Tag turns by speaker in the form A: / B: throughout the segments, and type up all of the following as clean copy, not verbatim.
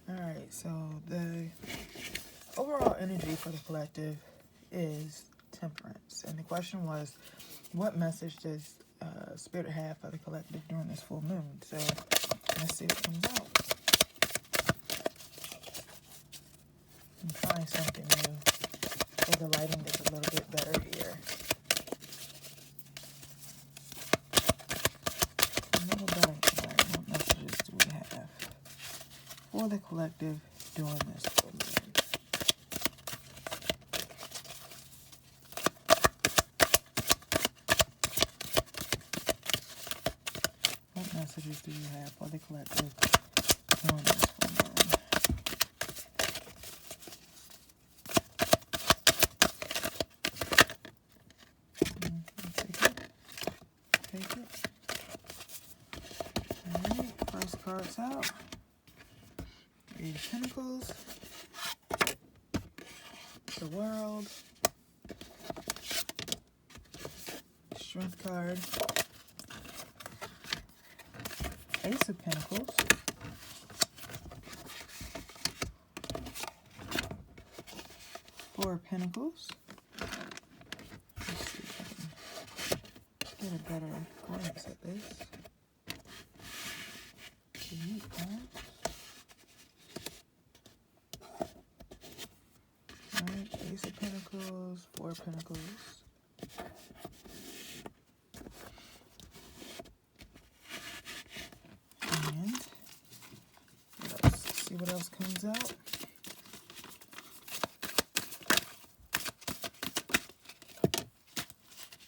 A: Alright, so the overall energy for the collective is temperance. And the question was, what message does Spirit have for the collective during this full moon? So let's see what comes out. I'm trying something new, so the lighting is a little bit better here. A little better. Right, what messages do we have for the collective during this full moon? What messages do you have for the collective during this full moon? Take it. Alright, first card's out. Eight of Pentacles. The World. Strength card. Ace of Pentacles. Four of Pentacles. Let's see if I can get a better glance at this. Alright, Ace of Pentacles, Four of Pentacles. And let's see what else comes out.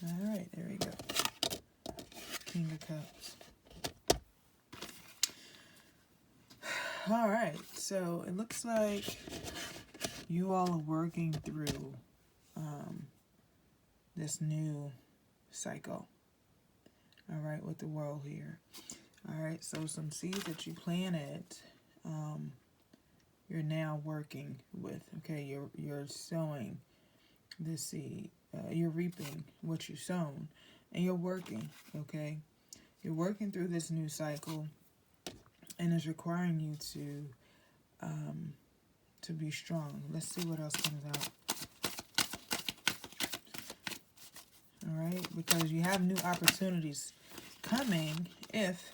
A: Alright, there we go. King of Cups. Alright, so it looks like you all are working through this new cycle. Alright, with the World here. Alright, so some seeds that you planted, you're now working with. Okay, you're sowing this seed. You're reaping what you sown. And you're working, okay? You're working through this new cycle. And it's requiring you to be strong. Let's see what else comes out. Alright, because you have new opportunities coming if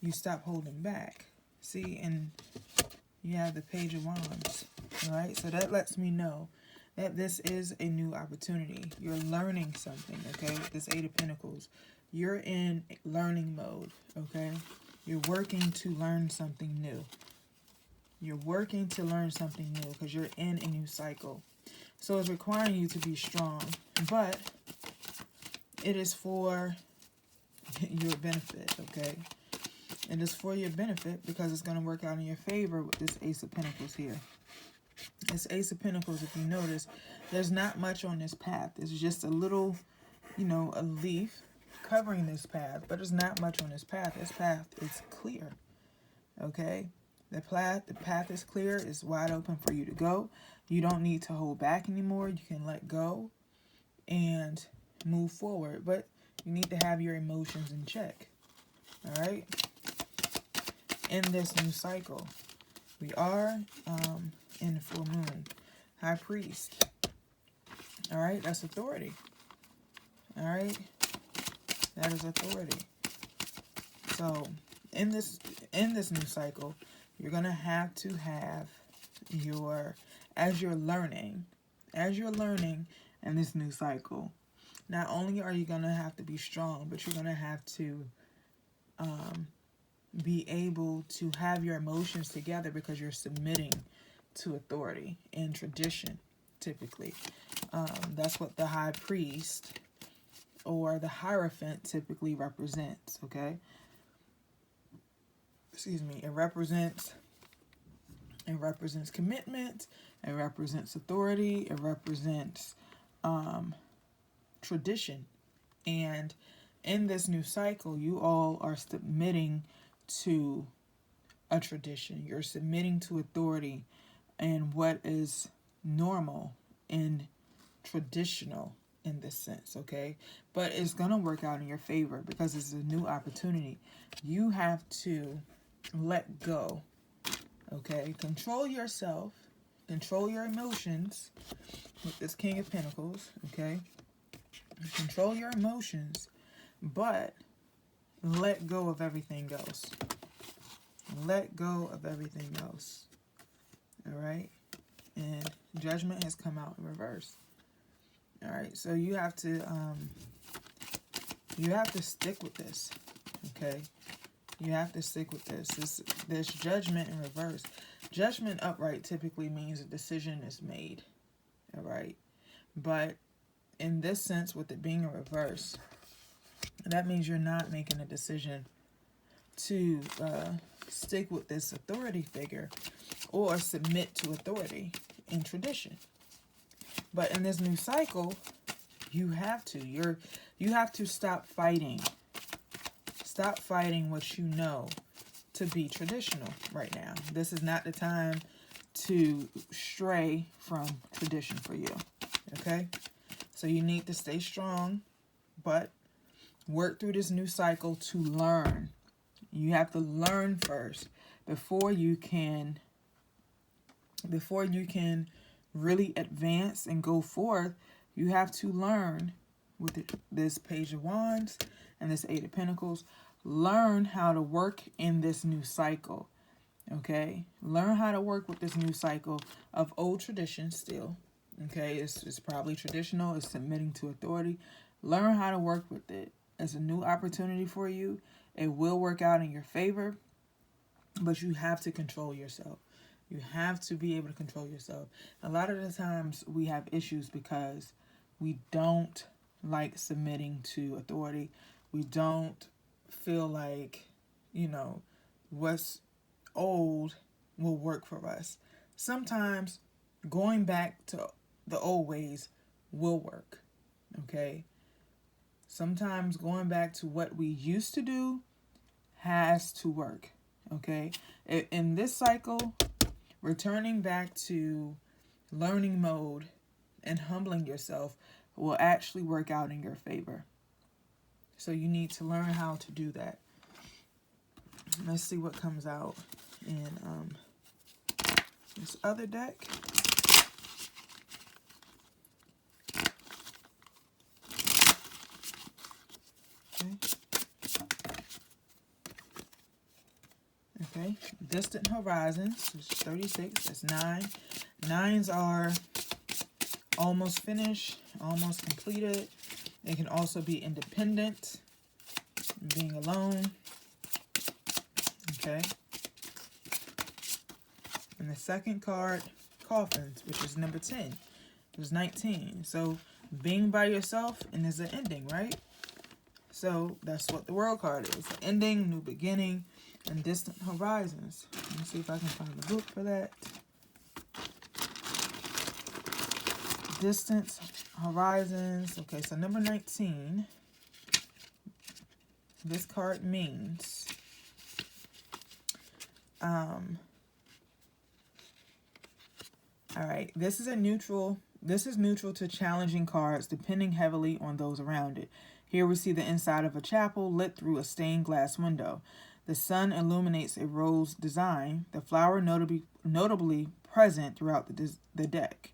A: you stop holding back. See, and you have the Page of Wands. Alright, so that lets me know that this is a new opportunity. You're learning something, okay? With this Eight of Pentacles. You're in learning mode, okay? You're working to learn something new. You're working to learn something new because you're in a new cycle. So it's requiring you to be strong, but it is for your benefit, okay? It is for your benefit because it's going to work out in your favor with this Ace of Pentacles here. This Ace of Pentacles, if you notice, there's not much on this path. It's just a little, a leaf covering this path, but there's not much on this path. This path is clear, okay? The path is clear. It's wide open for you to go. You don't need to hold back anymore. You can let go and move forward, but you need to have your emotions in check, all right? In this new cycle, we are in the full moon. High Priest, all right? That's authority, all right? That is authority. So in this new cycle, you're gonna have to have as you're learning in this new cycle. Not only are you gonna have to be strong, but you're gonna have to be able to have your emotions together because you're submitting to authority and tradition. Typically, that's what the High Priest or the Hierophant typically represents, okay? Excuse me. It represents commitment. It represents authority. It represents tradition. And in this new cycle, you all are submitting to a tradition. You're submitting to authority and what is normal and traditional in this sense, okay? But it's going to work out in your favor because it's a new opportunity. You have to let go, Okay, control yourself, control your emotions with this King of Pentacles. Okay, control your emotions, but let go of everything else. Let go of everything else. All right, and Judgment has come out in reverse. All right, so you have to stick with this. Okay, you have to stick with this. This Judgment in reverse. Judgment upright typically means a decision is made. All right, but in this sense, with it being in reverse, that means you're not making a decision to stick with this authority figure or submit to authority in tradition. But in this new cycle, you have to. You have to stop fighting. Stop fighting what you know to be traditional right now. This is not the time to stray from tradition for you. Okay? So you need to stay strong, but work through this new cycle to learn. You have to learn first before you can really advance and go forth. You have to learn with this Page of Wands and this Eight of Pentacles. Learn how to work in this new cycle. Okay? Learn how to work with this new cycle of old tradition still. Okay? It's probably traditional. It's submitting to authority. Learn how to work with it. It's a new opportunity for you. It will work out in your favor, but you have to control yourself. You have to be able to control yourself. A lot of the times we have issues because we don't like submitting to authority. We don't feel like, what's old will work for us. Sometimes going back to the old ways will work. Okay? Sometimes going back to what we used to do has to work. Okay? In this cycle, returning back to learning mode and humbling yourself will actually work out in your favor. So you need to learn how to do that. Let's see what comes out in this other deck. Okay, Distant Horizons, which is 36, that's 9. 9s are almost finished, almost completed. They can also be independent, being alone. Okay. And the second card, Coffins, which is number 10. There's 19. So being by yourself and there's an ending, right? So that's what the World card is. Ending, new beginning, and Distant Horizons. Let me see if I can find the book for that. Distant Horizons. Okay, so number 19. This card means all right, this is neutral to challenging cards, depending heavily on those around it. Here we see the inside of a chapel lit through a stained glass window. The sun illuminates a rose design, the flower notably present throughout the deck.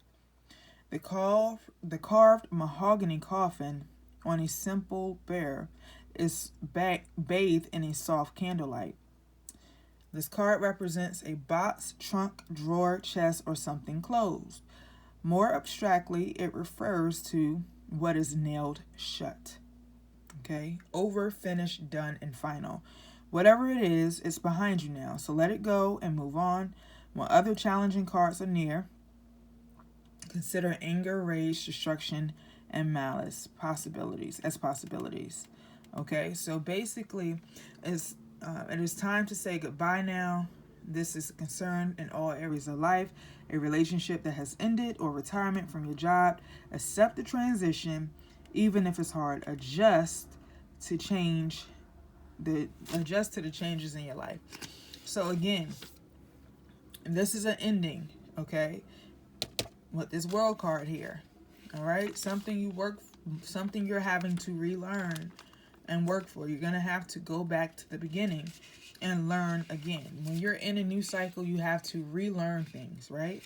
A: The carved mahogany coffin on a simple bier is bathed in a soft candlelight. This card represents a box, trunk, drawer, chest, or something closed. More abstractly, it refers to what is nailed shut. Okay? Over, finished, done, and final. Whatever it is, it's behind you now. So let it go and move on. When other challenging cards are near, consider anger, rage, destruction, and malice possibilities. Okay? So basically, it is time to say goodbye now. This is a concern in all areas of life. A relationship that has ended or retirement from your job. Accept the transition, even if it's hard. Adjust to the changes in your life. So again, this is an ending, okay? With this World card here. All right? Something you're having to relearn and work for. You're going to have to go back to the beginning and learn again. When you're in a new cycle, you have to relearn things, right?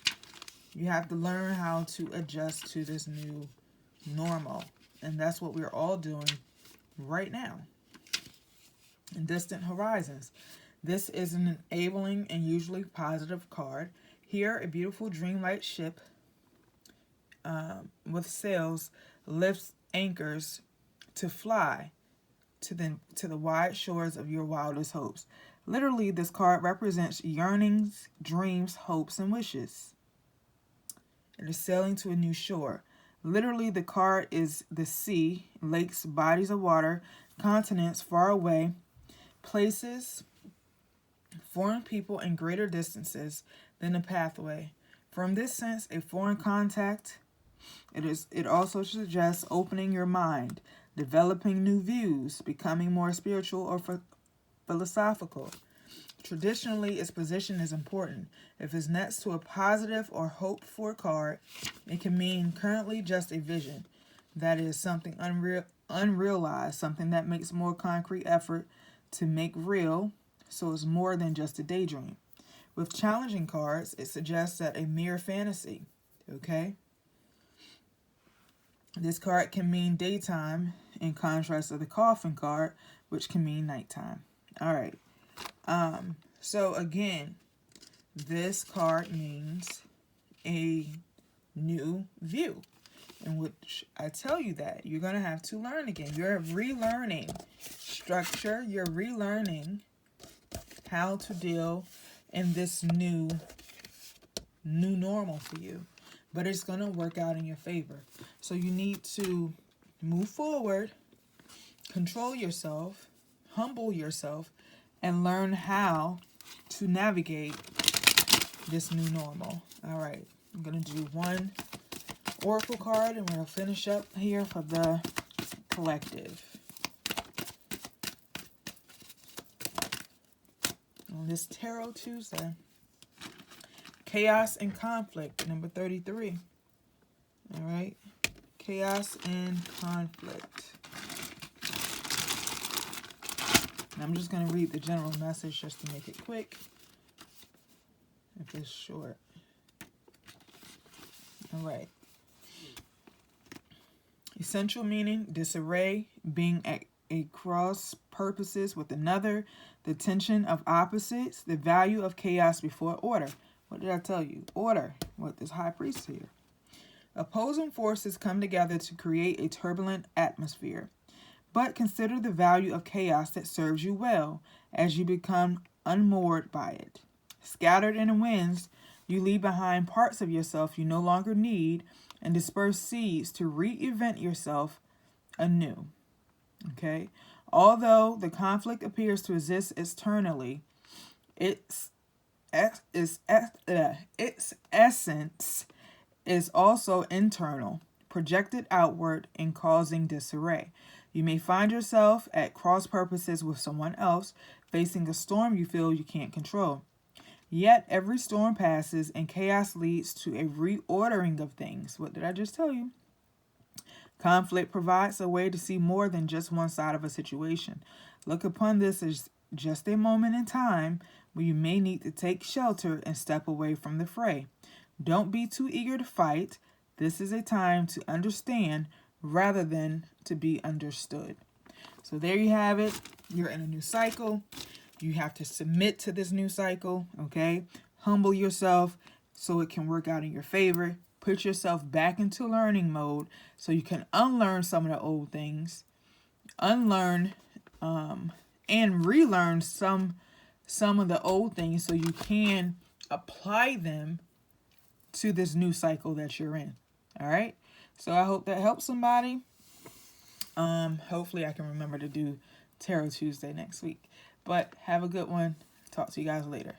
A: You have to learn how to adjust to this new normal. And that's what we're all doing right now. In Distant Horizons. This is an enabling and usually positive card. Here, a beautiful dreamlight ship with sails lifts anchors to fly to the wide shores of your wildest hopes. Literally, this card represents yearnings, dreams, hopes, and wishes. It is sailing to a new shore. Literally, the card is the sea, lakes, bodies of water, continents far away, places, foreign people, and greater distances than a pathway. From this sense, a foreign contact, it also suggests opening your mind, developing new views, becoming more spiritual or philosophical. Traditionally, its position is important. If it's next to a positive or hoped-for card, it can mean currently just a vision. That is something unrealized, something that makes more concrete effort to make real, so it's more than just a daydream. With challenging cards, it suggests that a mere fantasy, okay? This card can mean daytime in contrast to the coffin card, which can mean nighttime. All right. So again, this card means a new view, in which I tell you that you're going to have to learn again. You're relearning structure. You're relearning how to deal in this new normal for you. But it's going to work out in your favor. So you need to move forward, control yourself, humble yourself, and learn how to navigate this new normal. All right, I'm going to do one oracle card, and we'll finish up here for the collective. On this Tarot Tuesday, Chaos and Conflict, number 33. All right, Chaos and Conflict. And I'm just going to read the general message just to make it quick. If it's short. All right. Essential meaning: disarray, being at a cross purposes with another, the tension of opposites, the value of chaos before order. What did I tell you? Order. What this High Priest here. Opposing forces come together to create a turbulent atmosphere. But consider the value of chaos that serves you well as you become unmoored by it. Scattered in the winds, you leave behind parts of yourself you no longer need and disperse seeds to re-invent yourself anew. Okay? Although the conflict appears to exist externally, its essence is also internal, projected outward and causing disarray. You may find yourself at cross purposes with someone else, facing a storm you feel you can't control. Yet every storm passes and chaos leads to a reordering of things. What did I just tell you? Conflict provides a way to see more than just one side of a situation. Look upon this as just a moment in time where you may need to take shelter and step away from the fray. Don't be too eager to fight. This is a time to understand rather than to be understood. So there you have it. You're in a new cycle. You have to submit to this new cycle, okay? Humble yourself so it can work out in your favor. Put yourself back into learning mode so you can unlearn some of the old things, unlearn and relearn some of the old things so you can apply them to this new cycle that you're in. All right? So I hope that helps somebody. Hopefully I can remember to do Tarot Tuesday next week. But have a good one. Talk to you guys later.